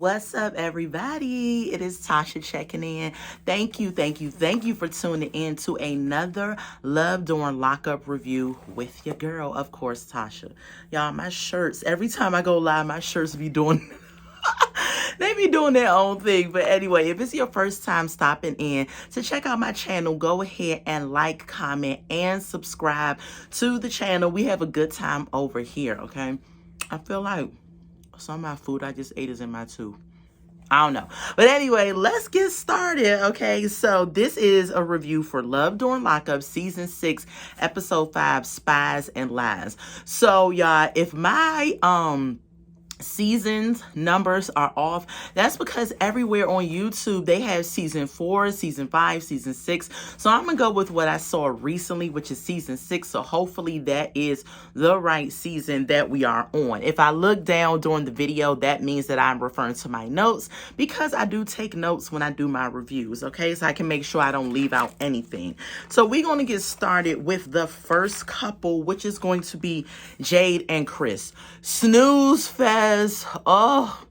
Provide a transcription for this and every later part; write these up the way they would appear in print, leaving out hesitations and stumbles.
What's up, everybody? It is Tasha checking in. Thank you for tuning in to another Love During Lockup review with your girl, of course, Tasha. Y'all, my shirts, every time I go live, my shirts be doing, they be doing their own thing. But anyway, if it's your first time stopping in to check out my channel, go ahead and like, comment, and subscribe to the channel. We have a good time over here, okay? I feel like some of my food I just ate is in my tooth. I don't know. But anyway, let's get started, okay? So this is a review for Love During Lockup, Season 6, Episode 5, Spies and Lies. So, y'all, if my seasons numbers are off, that's because everywhere on YouTube they have season 4, season 5, season 6. So I'm gonna go with what I saw recently, which is season 6. So hopefully that is the right season that we are on. If I look down during the video, that means that I'm referring to my notes, because I do take notes when I do my reviews, okay? So I can make sure I don't leave out anything. So we're gonna get started with the first couple, which is going to be Jade and Chris. Snooze fest. Oh,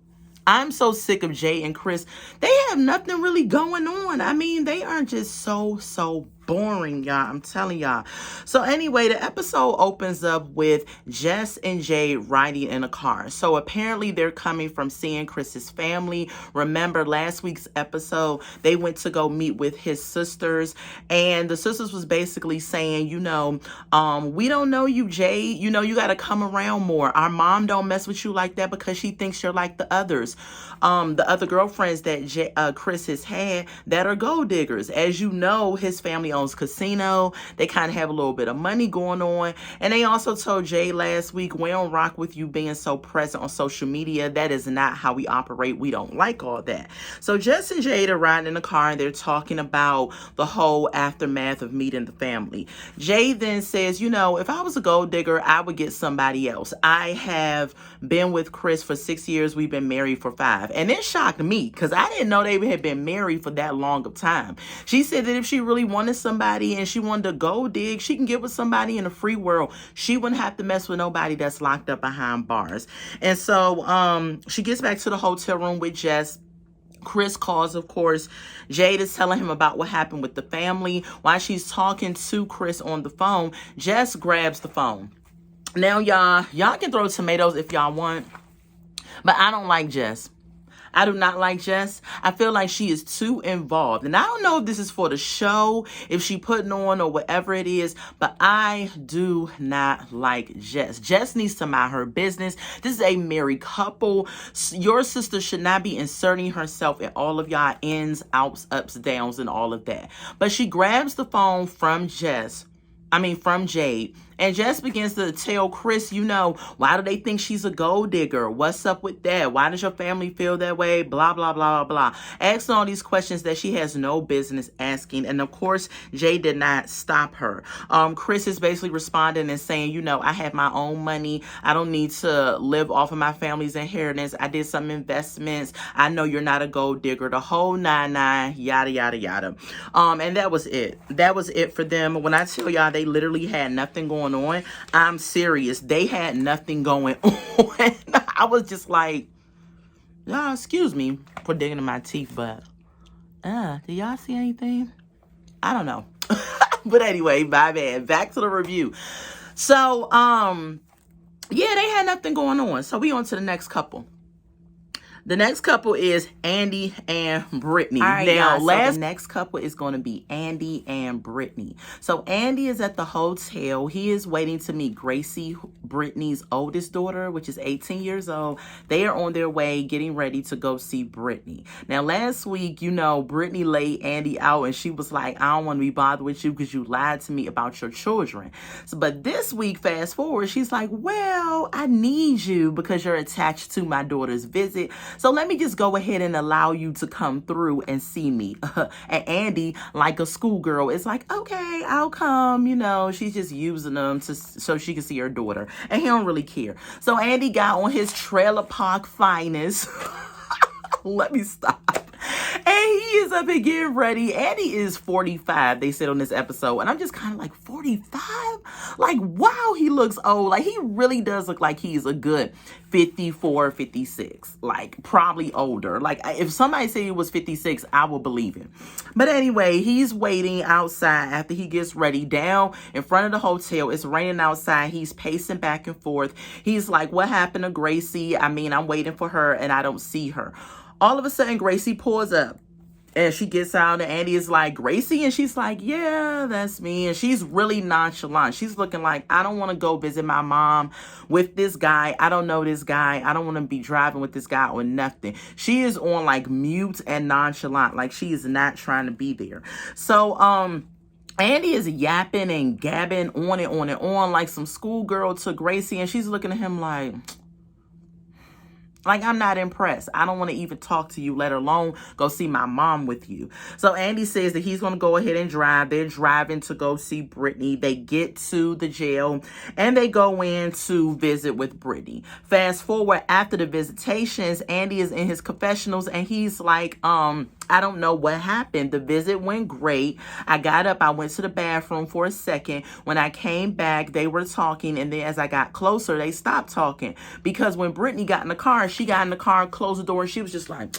I'm so sick of Jay and Chris. They have nothing really going on. I mean, they are just so boring, y'all. I'm telling y'all. So anyway, the episode opens up with Jess and Jay riding in a car. So apparently they're coming from seeing Chris's family. Remember last week's episode, they went to go meet with his sisters, and the sisters was basically saying, we don't know you, Jay. You got to come around more. Our mom don't mess with you like that because she thinks you're like the others. The other girlfriends that Chris has had that are gold diggers. As you know, his family owns casino. They kind of have a little bit of money going on. And they also told Jay last week, we don't rock with you being so present on social media. That is not how we operate. We don't like all that. So Jess and Jade are riding in the car and they're talking about the whole aftermath of meeting the family. Jay then says, if I was a gold digger, I would get somebody else. I have been with Chris for 6 years. We've been married for 5. And it shocked me because I didn't know they had been married for that long of time. She said that if she really wanted somebody and she wanted to go dig, she can get with somebody in the free world. She wouldn't have to mess with nobody that's locked up behind bars. And so she gets back to the hotel room with Jess. Chris calls, of course. Jade is telling him about what happened with the family. While she's talking to Chris on the phone, Jess grabs the phone. Now, y'all can throw tomatoes if y'all want, but I don't like Jess. I do not like Jess. I feel like she is too involved. And I don't know if this is for the show, if she putting on or whatever it is, but I do not like Jess. Jess needs to mind her business. This is a married couple. Your sister should not be inserting herself in all of y'all ins, outs, ups, downs, and all of that. But she grabs the phone from Jade. And Jess begins to tell Chris, why do they think she's a gold digger? What's up with that? Why does your family feel that way? Blah, blah, blah, blah, blah. Asking all these questions that she has no business asking. And of course, Jay did not stop her. Chris is basically responding and saying, I have my own money. I don't need to live off of my family's inheritance. I did some investments. I know you're not a gold digger. The whole 9-9, yada, yada, yada. And that was it. That was it for them. When I tell y'all they literally had nothing going on, I'm serious. They had nothing going on. I was just like, y'all, excuse me for digging in my teeth, but do y'all see anything? I don't know. But anyway, my bad. Back to the review. So, yeah, they had nothing going on. So we on to the next couple. The next couple is Andy and Britney. All right, now, so the next couple is going to be Andy and Britney. So Andy is at the hotel. He is waiting to meet Gracie, Britney's oldest daughter, which is 18 years old. They are on their way getting ready to go see Britney. Now, last week, Britney laid Andy out and she was like, I don't want to be bothered with you because you lied to me about your children. But this week, fast forward, she's like, well, I need you because you're attached to my daughter's visit. So let me just go ahead and allow you to come through and see me. And Andy, like a schoolgirl, is like, okay, I'll come. She's just using them so she can see her daughter. And he don't really care. So Andy got on his trailer park finest. Let me stop. And he is up and getting ready. Andy is 45, they said on this episode. And I'm just kind of like, 45? Like, wow, he looks old. Like, he really does look like he's a good 54, 56. Like, probably older. Like, if somebody said he was 56, I will believe him. But anyway, he's waiting outside after he gets ready down in front of the hotel. It's raining outside. He's pacing back and forth. He's like, what happened to Gracie? I mean, I'm waiting for her and I don't see her. All of a sudden, Gracie pulls up and she gets out and Andy is like, Gracie? And she's like, yeah, that's me. And she's really nonchalant. She's looking like, I don't want to go visit my mom with this guy. I don't know this guy. I don't want to be driving with this guy or nothing. She is on like mute and nonchalant. Like she is not trying to be there. So, Andy is yapping and gabbing on and on and on like some schoolgirl to Gracie. And she's looking at him like, I'm not impressed. I don't want to even talk to you, let alone go see my mom with you. So Andy says that he's going to go ahead and drive. They're driving to go see Britney. They get to the jail and they go in to visit with Britney. Fast forward, after the visitations, Andy is in his confessionals and he's like, I don't know what happened. The visit went great. I got up. I went to the bathroom for a second. When I came back, they were talking. And then as I got closer, they stopped talking. Because when Britney got in the car, she got in the car, closed the door, and she was just like...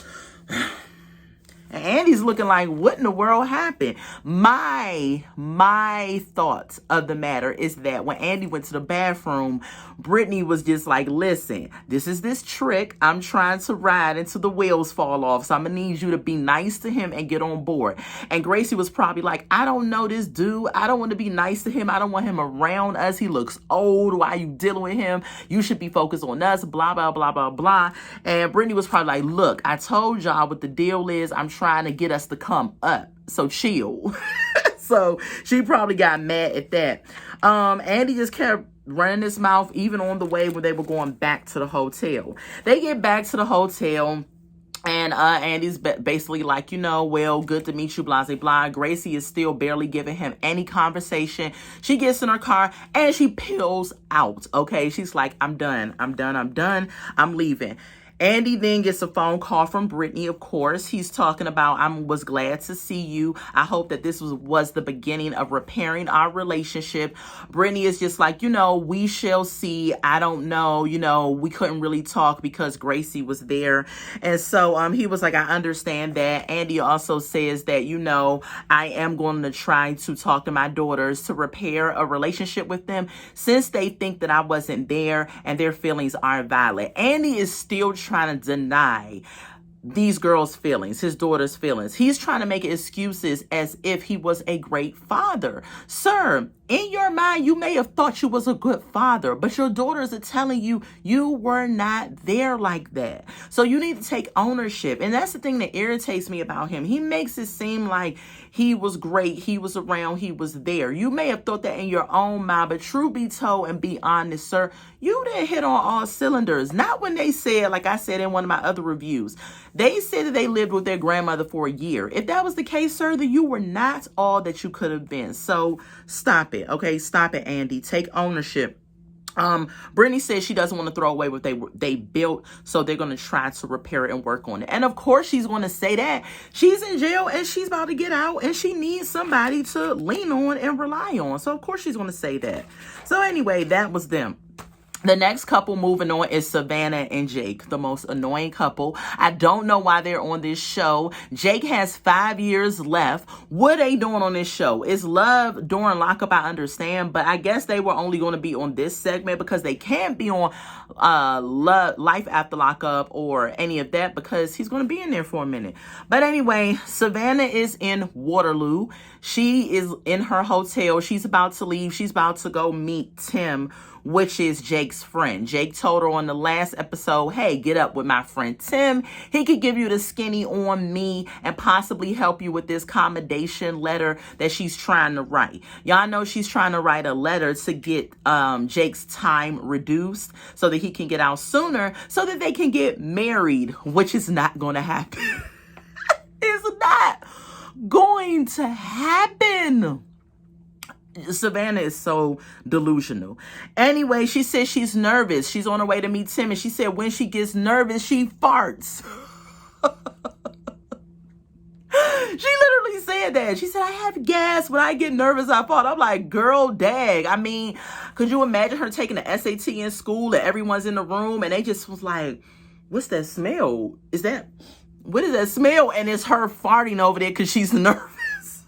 And Andy's looking like, what in the world happened? My thoughts of the matter is that when Andy went to the bathroom, Britney was just like, listen, this is this trick. I'm trying to ride until the wheels fall off. So I'm going to need you to be nice to him and get on board. And Gracie was probably like, I don't know this dude. I don't want to be nice to him. I don't want him around us. He looks old. Why are you dealing with him? You should be focused on us, blah, blah, blah, blah, blah. And Britney was probably like, look, I told y'all what the deal is. I'm trying to get us to come up. So chill. So she probably got mad at that. Andy just kept running his mouth even on the way when they were going back to the hotel. They get back to the hotel. And Andy's basically like, well, good to meet you, blah, blah, blah. Gracie is still barely giving him any conversation. She gets in her car and she peels out, okay? She's like, I'm done. I'm leaving. Andy then gets a phone call from Britney, of course. He's talking about, I was glad to see you. I hope that this was the beginning of repairing our relationship. Britney is just like, we shall see. I don't know. We couldn't really talk because Gracie was there. And so he was like, I understand that. Andy also says that, I am going to try to talk to my daughters to repair a relationship with them since they think that I wasn't there and their feelings are valid. Andy is still trying to deny these girls' feelings, his daughter's feelings. He's trying to make excuses as if he was a great father. Sir, in your mind, you may have thought you was a good father, but your daughters are telling you you were not there like that. So you need to take ownership. And that's the thing that irritates me about him. He makes it seem like he was great. He was around. He was there. You may have thought that in your own mind, but true be told and be honest, sir, you didn't hit on all cylinders. Not when they said, like I said in one of my other reviews, they said that they lived with their grandmother for a year. If that was the case, sir, then you were not all that you could have been. So stop it. Okay, stop it, Andy. Take ownership. Britney says she doesn't want to throw away what they built, so they're going to try to repair it and work on it. And of course, she's going to say that. She's in jail and she's about to get out and she needs somebody to lean on and rely on. So of course she's going to say that. So anyway, that was them. The next couple moving on is Savannah and Jake, the most annoying couple. I don't know why they're on this show. Jake has 5 years left. What are they doing on this show? Is love during lockup? I understand, but I guess they were only going to be on this segment because they can't be on Life After Lockup or any of that because he's going to be in there for a minute. But anyway, Savannah is in Waterloo. She is in her hotel. She's about to leave. She's about to go meet Tim, which is Jake's friend. Jake told her on the last episode, hey, get up with my friend Tim. He could give you the skinny on me and possibly help you with this commendation letter that she's trying to write. Y'all know she's trying to write a letter to get Jake's time reduced so that he can get out sooner so that they can get married, which is not going to happen. It's not going to happen. Savannah is so delusional. Anyway, she says she's nervous. She's on her way to meet Tim, and she said when she gets nervous, she farts. said that. She said, I have gas. When I get nervous, I fall. I'm like, girl, dag. I mean, could you imagine her taking the SAT in school and everyone's in the room and they just was like, what's that smell? What is that smell? And it's her farting over there because she's nervous.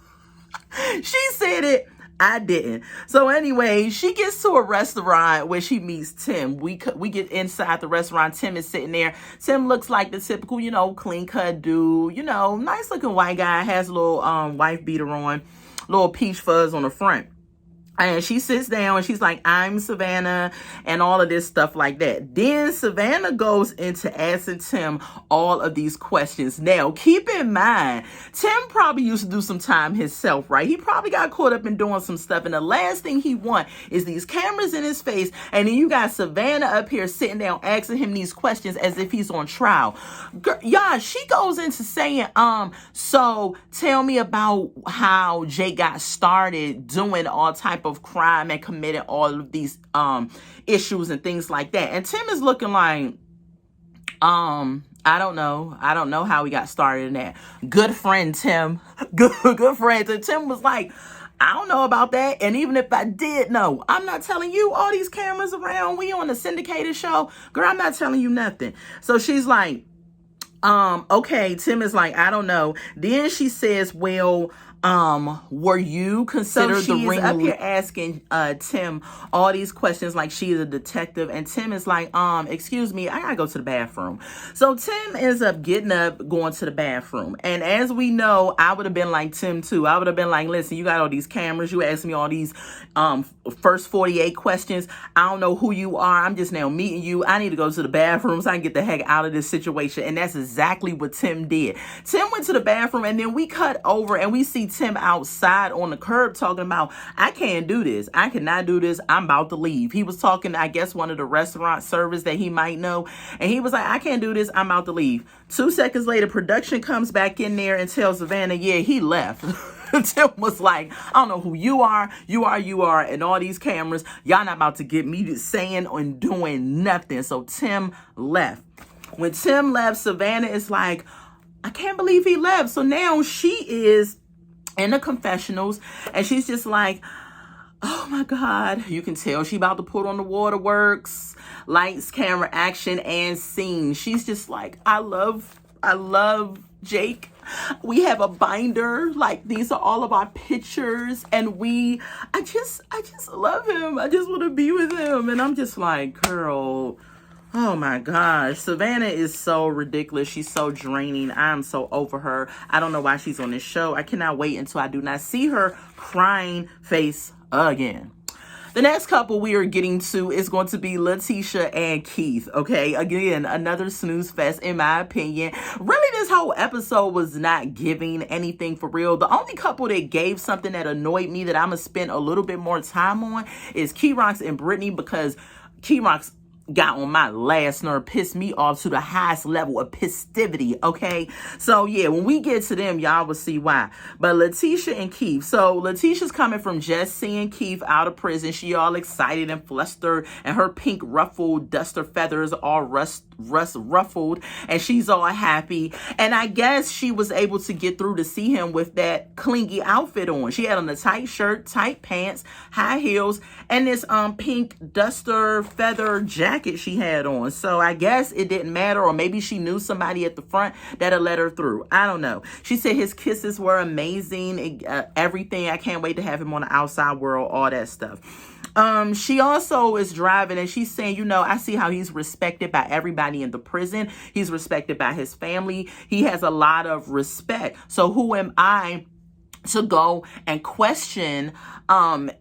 She said it. I didn't. So anyway, she gets to a restaurant where she meets Tim. We get inside the restaurant. Tim is sitting there. Tim looks like the typical, clean cut dude, nice looking white guy, has a little wife beater on, little peach fuzz on the front. And she sits down and she's like, I'm Savannah, and all of this stuff like that. Then Savannah goes into asking Tim all of these questions. Now, keep in mind, Tim probably used to do some time himself, right? He probably got caught up in doing some stuff. And the last thing he wants is these cameras in his face. And then you got Savannah up here sitting down asking him these questions as if he's on trial. Y'all, she goes into saying, so tell me about how Jay got started doing all type of crime and committed all of these issues and things like that. And Tim is looking like, I don't know how he got started in that. Good friend Tim. Good friend. And Tim was like, I don't know about that. And even if I did know, I'm not telling you. All these cameras around, we on a syndicated show. Girl, I'm not telling you nothing. So she's like, okay. Tim is like, I don't know. Then she says, well, were you considered the ringleader? Up here asking Tim all these questions like she is a detective, and Tim is like, excuse me, I gotta go to the bathroom. So Tim ends up getting up, going to the bathroom. And as we know, I would have been like Tim too. I would have been like, listen, you got all these cameras, you asked me all these first 48 questions. I don't know who you are. I'm just now meeting you. I need to go to the bathroom so I can get the heck out of this situation. And that's exactly what Tim did. Tim went to the bathroom, and then we cut over and we see Tim outside on the curb talking about, I can't do this. I cannot do this. I'm about to leave. He was talking, I guess, one of the restaurant servers that he might know. And he was like, I can't do this. I'm about to leave. 2 seconds later, production comes back in there and tells Savannah, yeah, he left. Tim was like, I don't know who you are, and all these cameras, y'all not about to get me saying and doing nothing. So Tim left. When Tim left, Savannah is like, I can't believe he left. So now she is in the confessionals, and she's just like, oh my God. You can tell she about to put on the waterworks, lights, camera, action, and scene. She's just like, I love Jake. We have a binder, like these are all of our pictures, and I just love him. I just want to be with him. And I'm just like, girl, oh my gosh. Savannah is so ridiculous. She's so draining. I'm so over her. I don't know why she's on this show. I cannot wait until I do not see her crying face again. The next couple we are getting to is going to be Letitia and Keith, okay? Again, another snooze fest, in my opinion. Really, this whole episode was not giving anything for real. The only couple that gave something that annoyed me that I'm going to spend a little bit more time on is Keyrox and Britney, because Keyrox got on my last nerve, pissed me off to the highest level of pistivity, okay? So yeah, when we get to them, y'all will see why. But Letitia and Keith. So Letitia's coming from just seeing Keith out of prison. She all excited and flustered, and her pink ruffled duster feathers all ruffled, and she's all happy. And I guess she was able to get through to see him with that clingy outfit on. She had on a tight shirt, tight pants, high heels, and this pink duster feather jacket she had on. So I guess it didn't matter, or maybe she knew somebody at the front that'll let her through. I don't know. She said his kisses were amazing, everything. I can't wait to have him on the outside world, all that stuff. She also is driving, and she's saying, I see how he's respected by everybody in the prison. He's respected by his family. He has a lot of respect. So who am I to go and question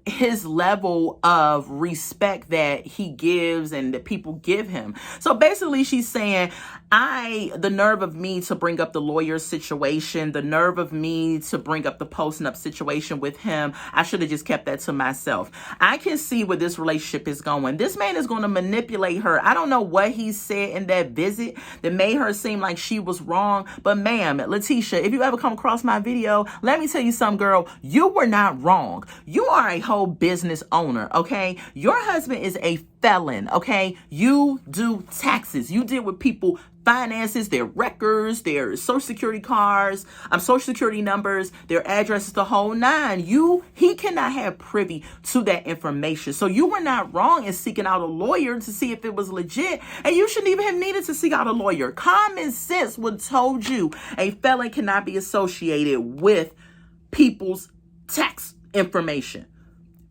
his level of respect that he gives and that people give him? So basically she's saying, the nerve of me to bring up the lawyer situation, the nerve of me to bring up the posting up situation with him, I should have just kept that to myself. I can see where this relationship is going. This man is going to manipulate her. I don't know what he said in that visit that made her seem like she was wrong. But ma'am, Letitia, if you ever come across my video, let me tell you something, girl. You were not wrong. You are a whole business owner, okay? Your husband is a felon, okay? You do taxes. You deal with people finances, their records, their social security cards, social security numbers, their addresses, the whole nine. He cannot have privy to that information. So you were not wrong in seeking out a lawyer to see if it was legit, and you shouldn't even have needed to seek out a lawyer. Common sense would have told you a felon cannot be associated with people's tax information.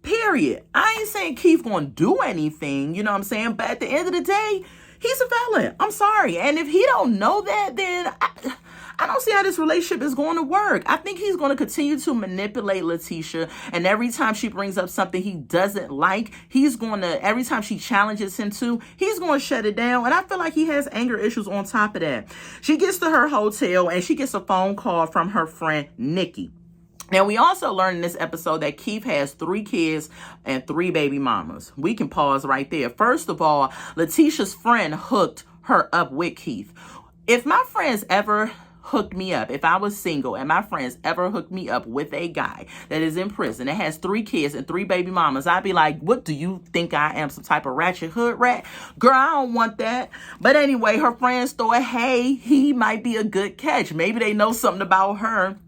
Period. I ain't saying Keith gonna do anything, you know what I'm saying? But at the end of the day, he's a felon. I'm sorry. And if he don't know that, then I don't see how this relationship is going to work. I think he's going to continue to manipulate Letitia. And every time she brings up something he doesn't like, every time she challenges him to, he's going to shut it down. And I feel like he has anger issues on top of that. She gets to her hotel and she gets a phone call from her friend, Nikki. Now, we also learned in this episode that Keith has 3 kids and 3 baby mamas. We can pause right there. First of all, Letitia's friend hooked her up with Keith. If my friends ever hooked me up, if I was single and my friends ever hooked me up with a guy that is in prison that has 3 kids and 3 baby mamas, I'd be like, what do you think I am, some type of ratchet hood rat? Girl, I don't want that. But anyway, her friends thought, hey, he might be a good catch. Maybe they know something about her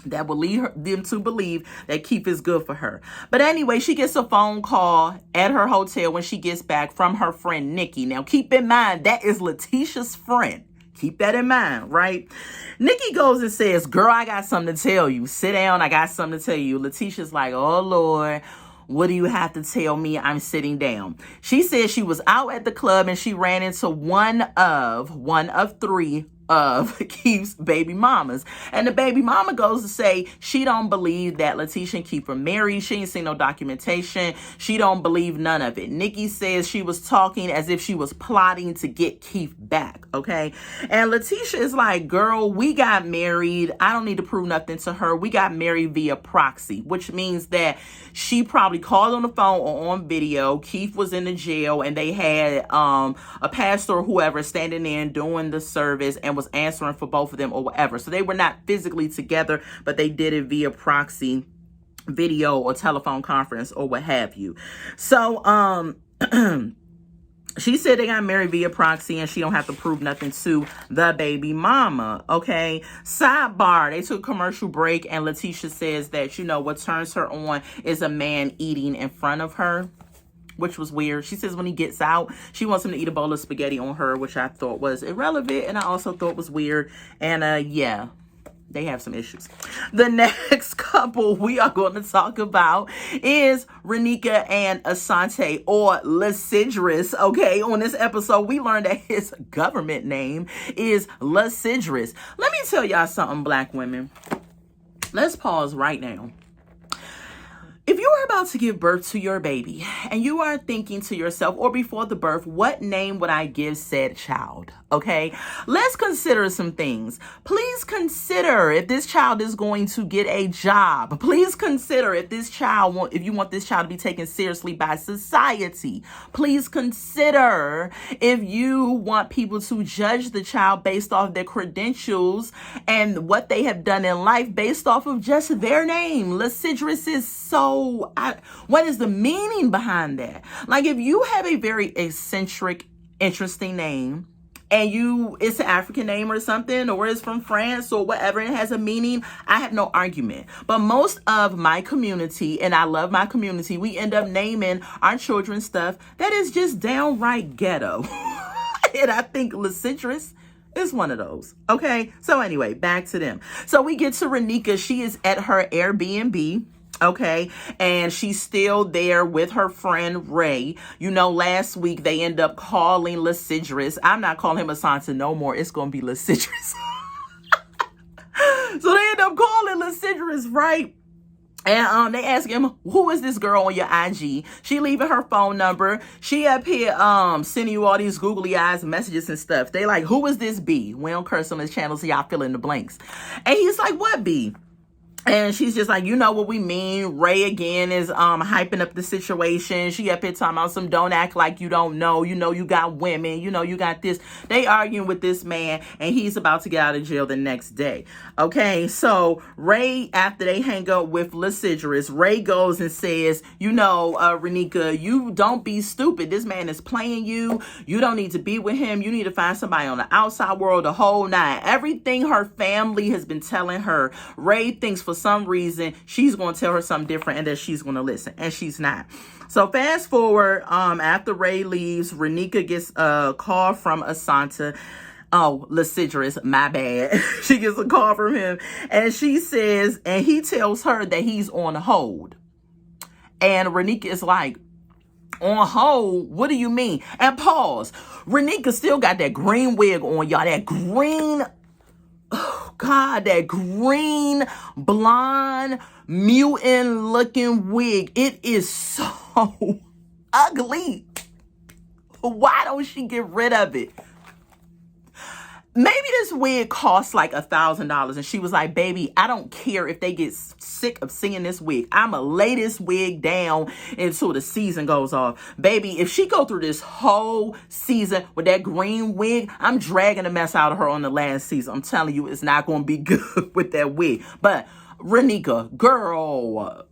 that will lead them to believe that Keith is good for her. But anyway, she gets a phone call at her hotel when she gets back from her friend Nikki. Now, keep in mind, that is Letitia's friend. Keep that in mind, right? Nikki goes and says, girl, I got something to tell you. Sit down. I got something to tell you. Letitia's like, oh, Lord, what do you have to tell me? I'm sitting down. She says she was out at the club and she ran into one of 3 of Keith's baby mamas. And the baby mama goes to say she don't believe that Letitia and Keith are married. She ain't seen no documentation. She don't believe none of it. Nikki says she was talking as if she was plotting to get Keith back, okay? And Letitia is like, girl, we got married. I don't need to prove nothing to her. We got married via proxy, which means that she probably called on the phone or on video. Keith was in the jail and they had a pastor or whoever standing in doing the service and was answering for both of them or whatever. So they were not physically together, but they did it via proxy, video or telephone conference or what have you. So she said they got married via proxy and she don't have to prove nothing to the baby mama. Okay. Sidebar. They took a commercial break and Letitia says that, you know, what turns her on is a man eating in front of her, which was weird. She says when he gets out, she wants him to eat a bowl of spaghetti on her, which I thought was irrelevant. And I also thought was weird. And yeah, they have some issues. The next couple we are going to talk about is Renika and Asante, or Lascidris. Okay, on this episode, we learned that his government name is Lascidris. Let me tell y'all something, black women. Let's pause right now. If you are about to give birth to your baby and you are thinking to yourself, or before the birth, what name would I give said child? Okay, let's consider some things. Please consider if this child is going to get a job. Please consider if you want this child to be taken seriously by society. Please consider if you want people to judge the child based off their credentials and what they have done in life based off of just their name. Lascidris is so, what is the meaning behind that? Like, if you have a very eccentric, interesting name, and it's an African name or something, or it's from France or whatever, and it has a meaning, I have no argument. But most of my community, and I love my community, we end up naming our children stuff that is just downright ghetto. And I think Lascidris is one of those. Okay, so anyway, back to them. So we get to Renika. She is at her Airbnb. Okay, and she's still there with her friend Ray. You know, last week they end up calling Lascidris. I'm not calling him Asante no more. It's going to be Lascidris. So they end up calling Lascidris, right? And they ask him, who is this girl on your IG? She leaving her phone number. She up here sending you all these googly eyes messages and stuff. They like, who is this B? We don't curse on this channel, so y'all fill in the blanks. And he's like, what B? And she's just like, you know what we mean. Ray again is hyping up the situation. She up here talking about some don't act like you don't know. You know you got women. You know you got this. They arguing with this man, and he's about to get out of jail the next day. Okay, so Ray, after they hang up with Lascivious, Ray goes and says, you know, Renica, you don't be stupid. This man is playing you. You don't need to be with him. You need to find somebody on the outside world, the whole nine. Everything her family has been telling her, Ray thinks for some reason she's going to tell her something different and that she's going to listen, and she's not. So fast forward, after Ray leaves, Renica gets a call from Asante. Oh, Lascivious, my bad. She gets a call from him, and she says, and he tells her that he's on hold. And Renica is like, on hold? What do you mean? And pause. Renica still got that green wig on, y'all. That green, oh God, that green, blonde, mutant looking wig. It is so ugly. Why don't she get rid of it? Maybe this wig costs like $1,000. And she was like, baby, I don't care if they get sick of seeing this wig. I'ma lay this wig down until the season goes off. Baby, if she go through this whole season with that green wig, I'm dragging the mess out of her on the last season. I'm telling you, it's not going to be good with that wig. But Renica, girl,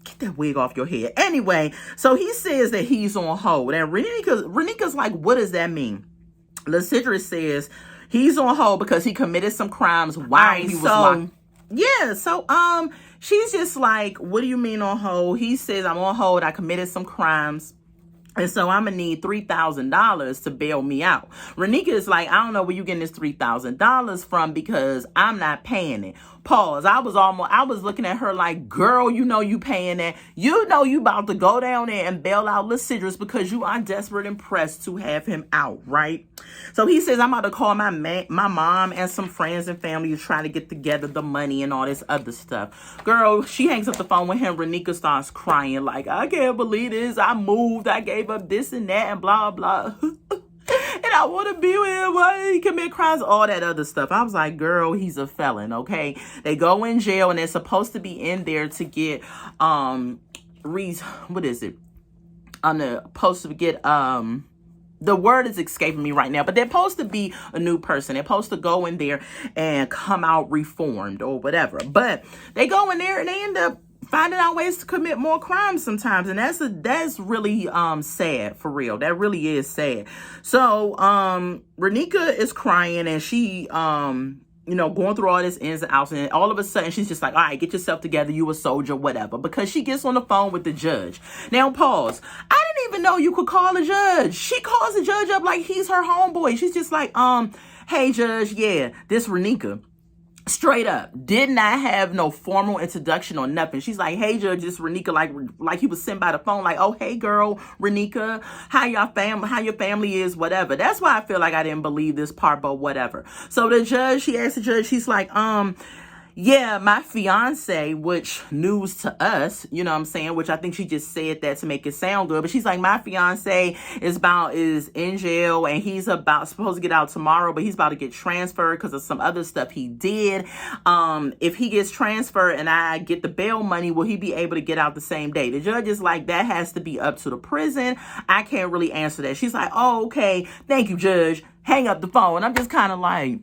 get that wig off your head. Anyway, so he says that he's on hold. And Renica's like, what does that mean? Lascivious says he's on hold because he committed some crimes while he was locked. Yeah, so she's just like, what do you mean on hold? He says, I'm on hold. I committed some crimes. And so I'm going to need $3,000 to bail me out. Renica is like, I don't know where you getting this $3,000 from because I'm not paying it. Pause. I was looking at her like, girl, you know you paying that. You know you about to go down there and bail out Lascivious because you are desperate and pressed to have him out, right? So he says, I'm about to call my mom and some friends and family to try to get together the money and all this other stuff. Girl, she hangs up the phone with him. Renica starts crying like, I can't believe this. I moved. I gave up this and that and blah, blah. And I want to be with him. Why he commit crimes? All that other stuff. I was like, girl, he's a felon, okay? They go in jail and they're supposed to be in there to get, what is it? They're supposed to get, the word is escaping me right now, but they're supposed to be a new person. They're supposed to go in there and come out reformed or whatever. But they go in there and they end up finding out ways to commit more crimes sometimes. And that's really sad, for real. That really is sad. So Renica is crying and she going through all this ins and outs, and all of a sudden she's just like, all right, get yourself together, you a soldier, whatever, because she gets on the phone with the judge. Now pause. I didn't even know you could call a judge. She calls the judge up like he's her homeboy. She's just like, hey judge, yeah, this Renica. Straight up, did not have no formal introduction or nothing. She's like, hey judge, this Renica, like he was sent by the phone, like, oh hey girl, Renica, how your family is, whatever. That's why I feel like I didn't believe this part, but whatever. So the judge, she asked the judge, she's like, yeah, my fiance, which news to us, you know what I'm saying, which I think she just said that to make it sound good. But she's like, my fiance is in jail and he's supposed to get out tomorrow, but he's about to get transferred because of some other stuff he did. If he gets transferred and I get the bail money, will he be able to get out the same day? The judge is like, that has to be up to the prison. I can't really answer that. She's like, oh, okay. Thank you, judge. Hang up the phone. I'm just kind of like,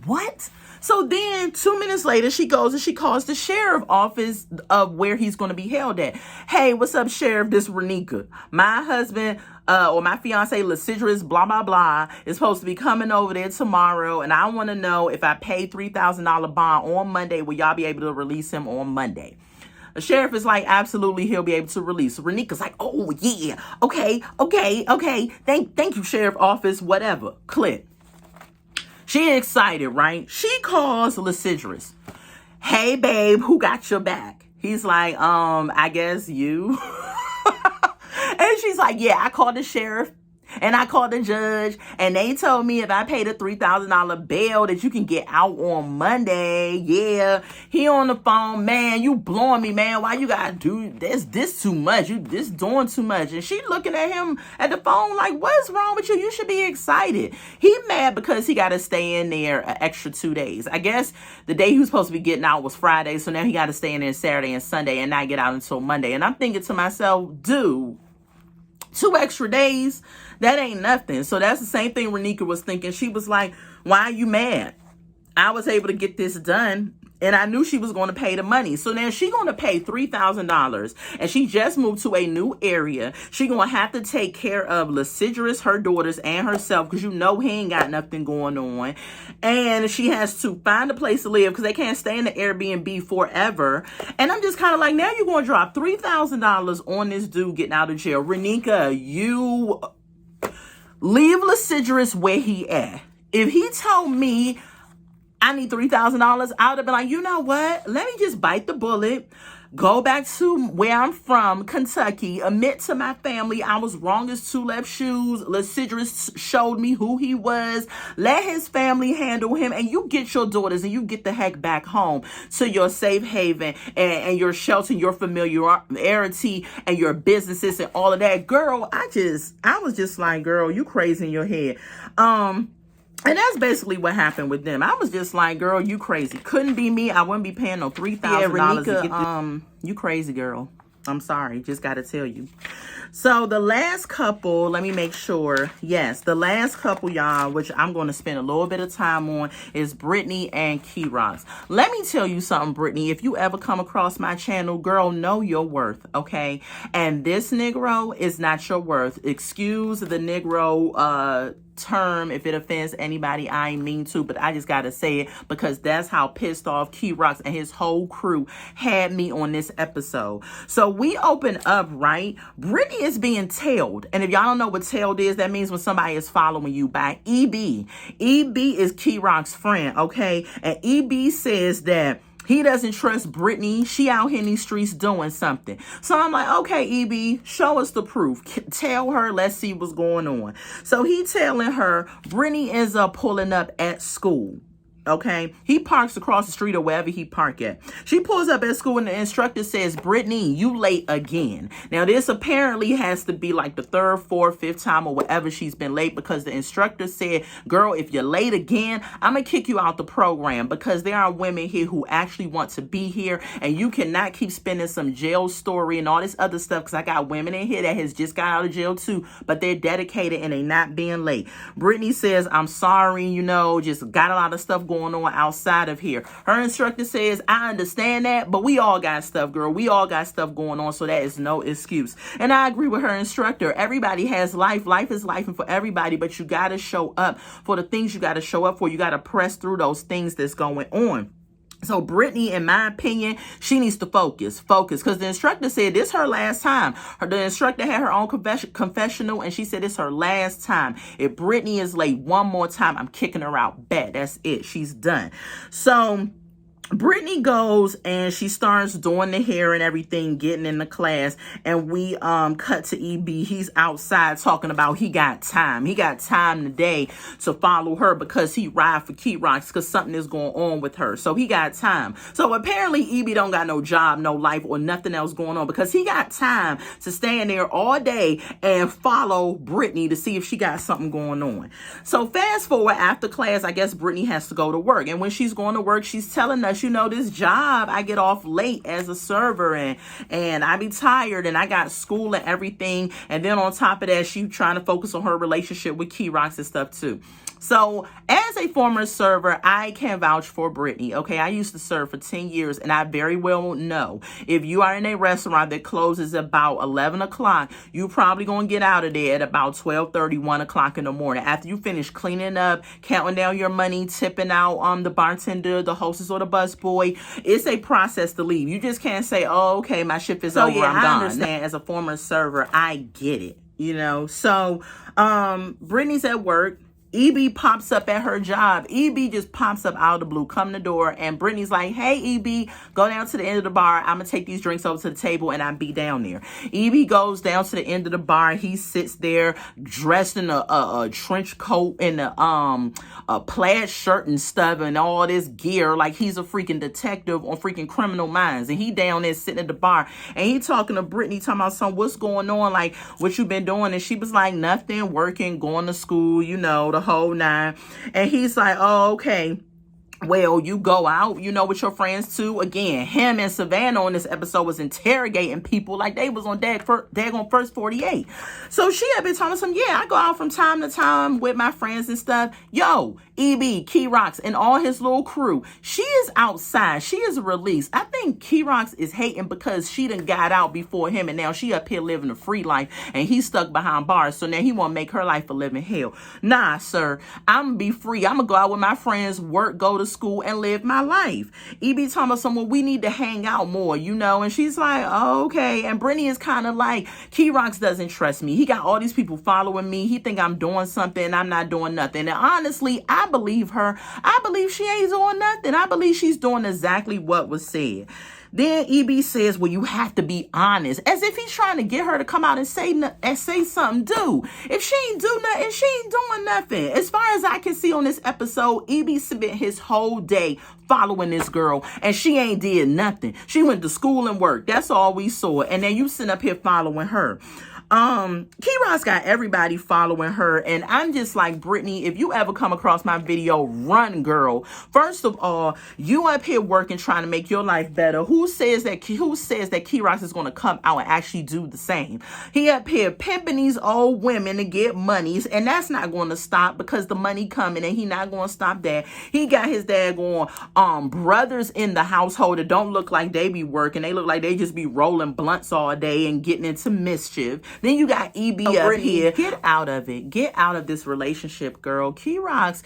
what? So then 2 minutes later, she goes and she calls the sheriff office of where he's going to be held at. Hey, what's up, sheriff? This Renica. My husband or my fiance, Lascivious, blah, blah, blah, is supposed to be coming over there tomorrow. And I want to know if I pay $3,000 bond on Monday, will y'all be able to release him on Monday? The sheriff is like, absolutely, he'll be able to release. Renica's like, oh, yeah. Okay. Thank you, sheriff office, whatever. Click. She excited, right? She calls Lascivious. Hey, babe, who got your back? He's like, I guess you. And she's like, yeah, I called the sheriff. And I called the judge, and they told me if I paid a $3,000 bail that you can get out on Monday. Yeah, he on the phone, man, you blowing me, man. Why you gotta do this too much? You this doing too much. And she looking at him at the phone like, what's wrong with you? You should be excited. He mad because he got to stay in there an extra 2 days. I guess the day he was supposed to be getting out was Friday, so now he got to stay in there Saturday and Sunday and not get out until Monday. And I'm thinking to myself, dude, 2 extra days, that ain't nothing. So that's the same thing Reacclimated was thinking. She was like, why are you mad? I was able to get this done, and I knew she was going to pay the money. So now she going to pay $3,000, and she just moved to a new area. She going to have to take care of Lascivious, her daughters, and herself, because you know he ain't got nothing going on. And she has to find a place to live because they can't stay in the Airbnb forever. And I'm just kind of like, now you're going to drop $3,000 on this dude getting out of jail. Reacclimated, you leave Lascivious where he at. If he told me I need $3,000, I would have been like, you know what? Let me just bite the bullet, go back to where I'm from, Kentucky, admit to my family I was wrong as 2 left shoes. Lascivious showed me who he was. Let his family handle him, and you get your daughters and you get the heck back home to your safe haven and your shelter, your familiarity, and your businesses and all of that. Girl, I was just like, girl, you crazy in your head. And that's basically what happened with them. I was just like, girl, you crazy. Couldn't be me. I wouldn't be paying no $3,000 to get this. You crazy, girl. I'm sorry. Just got to tell you. So the last couple, let me make sure. Yes, the last couple, y'all, which I'm going to spend a little bit of time on, is Britney and Keyrox. Let me tell you something, Britney. If you ever come across my channel, girl, know your worth, okay? And this Negro is not your worth. Excuse the Negro term if it offends anybody. I ain't mean to, but I just gotta say it because that's how pissed off Keyrox and his whole crew had me on this episode. So we open up, right? Britney is being tailed, and if y'all don't know what tailed is, that means when somebody is following you by EB. EB is Keyrox's friend, okay? And EB says that he doesn't trust Britney. She out here in these streets doing something. So I'm like, okay, EB, show us the proof. Tell her, let's see what's going on. So he telling her, Britney ends up pulling up at school. Okay, he parks across the street or wherever he park at. She pulls up at school and the instructor says, Britney, you late again. Now this apparently has to be like the 3rd, 4th, 5th time or whatever she's been late, because the instructor said, girl, if you're late again, I'm gonna kick you out the program, because there are women here who actually want to be here, and you cannot keep spending some jail story and all this other stuff, because I got women in here that has just got out of jail too, but they're dedicated and they not being late. Britney says, I'm sorry, you know, just got a lot of stuff going on outside of here. Her instructor says, I understand that, but we all got stuff, girl. We all got stuff going on, so that is no excuse. And I agree with her instructor. Everybody has life. Life is life and for everybody, but you got to show up for the things you got to show up for. You got to press through those things that's going on. So Britney, in my opinion, she needs to focus, because the instructor said this her last time. The instructor had her own confessional, and she said it's her last time. If Britney is late one more time, I'm kicking her out. Bet that's it. She's done. So Britney goes and she starts doing the hair and everything, getting in the class, and we cut to EB. He's outside talking about he got time. He got time today to follow her because he ride for Keyrox because something is going on with her. So he got time. So apparently EB don't got no job, no life, or nothing else going on, because he got time to stand there all day and follow Britney to see if she got something going on. So fast forward, after class, I guess Britney has to go to work. And when she's going to work, she's telling us, you know, this job, I get off late as a server and I be tired and I got school and everything. And then on top of that, she trying to focus on her relationship with Keyrox and stuff too. So as a former server, I can vouch for Britney. Okay, I used to serve for 10 years and I very well know if you are in a restaurant that closes about 11 o'clock, you probably going to get out of there at about 12:30, 1 o'clock in the morning. After you finish cleaning up, counting down your money, tipping out the bartender, the hostess, or the busboy, it's a process to leave. You just can't say, oh, okay, my shift is over, I'm gone. I understand. As a former server, I get it, you know. So Britney's at work. EB pops up at her job. EB just pops up out of the blue, come to the door, and Brittany's like, hey, EB, go down to the end of the bar. I'm going to take these drinks over to the table, and I'll be down there. EB goes down to the end of the bar. He sits there dressed in a trench coat and a plaid shirt and stuff and all this gear like he's a freaking detective on freaking Criminal Minds. And he down there sitting at the bar, and he talking to Brittany, talking about something, what's going on, like, what you been doing? And she was like, nothing, working, going to school, you know, the whole nine. And he's like, oh, okay. Well, you go out, you know, with your friends too. Again, him and Savannah on this episode was interrogating people like they was on daggone First 48. So she had been telling some, yeah, I go out from time to time with my friends and stuff. Yo, EB, Key Rocks, and all his little crew. She is outside. She is released. I think Key Rocks is hating because she done got out before him, and now she up here living a free life, and he's stuck behind bars. So now he want to make her life a living hell. Nah, sir. I'm going to be free. I'm going to go out with my friends, work, go to school, and live my life. EB talking about someone, we need to hang out more, you know, and she's like, oh, okay. And Brittany is kind of like, Key Rocks doesn't trust me. He got all these people following me. He think I'm doing something and I'm not doing nothing. And honestly, I believe her. I believe she ain't doing nothing. I believe she's doing exactly what was said. Then EB says, well, you have to be honest, as if he's trying to get her to come out and say something. Do if she ain't do nothing, she ain't doing nothing. As far as I can see on this episode, EB spent his whole day following this girl, and she ain't did nothing. She went to school and work. That's all we saw. And then you sitting up here following her. Key Rock's got everybody following her, and I'm just like, Brittany, if you ever come across my video, run, girl. First of all, you up here working, trying to make your life better. Who says that Key Rock is going to come out and actually do the same? He up here pimping these old women to get monies, and that's not going to stop because the money coming, and he not going to stop that. He got his daggone brothers in the household that don't look like they be working. They look like they just be rolling blunts all day and getting into mischief. Then you got EB up here. Get out of it. Get out of this relationship, girl. Key Rocks,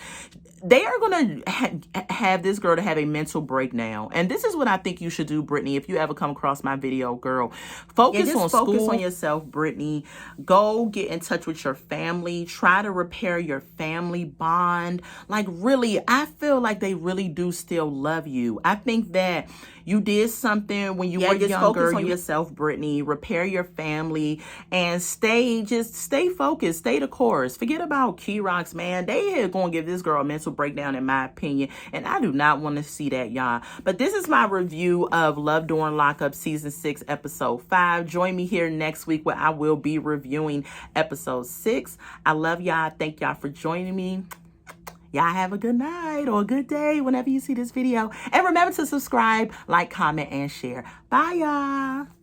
they are going to have this girl to have a mental breakdown. And this is what I think you should do, Brittany, if you ever come across my video, girl. Focus on yourself, Brittany. Go get in touch with your family. Try to repair your family bond. Like, really, I feel like they really do still love you. I think that you did something when you were younger. Focus on yourself, Brittany. Repair your family and stay focused. Stay the course. Forget about Key Rocks, man. They are going to give this girl a mental breakdown, in my opinion, and I do not want to see that, y'all. But this is my review of Love During Lockup Season 6, Episode 5. Join me here next week where I will be reviewing Episode 6. I love y'all. Thank y'all for joining me. Y'all have a good night or a good day whenever you see this video. And remember to subscribe, like, comment, and share. Bye, y'all.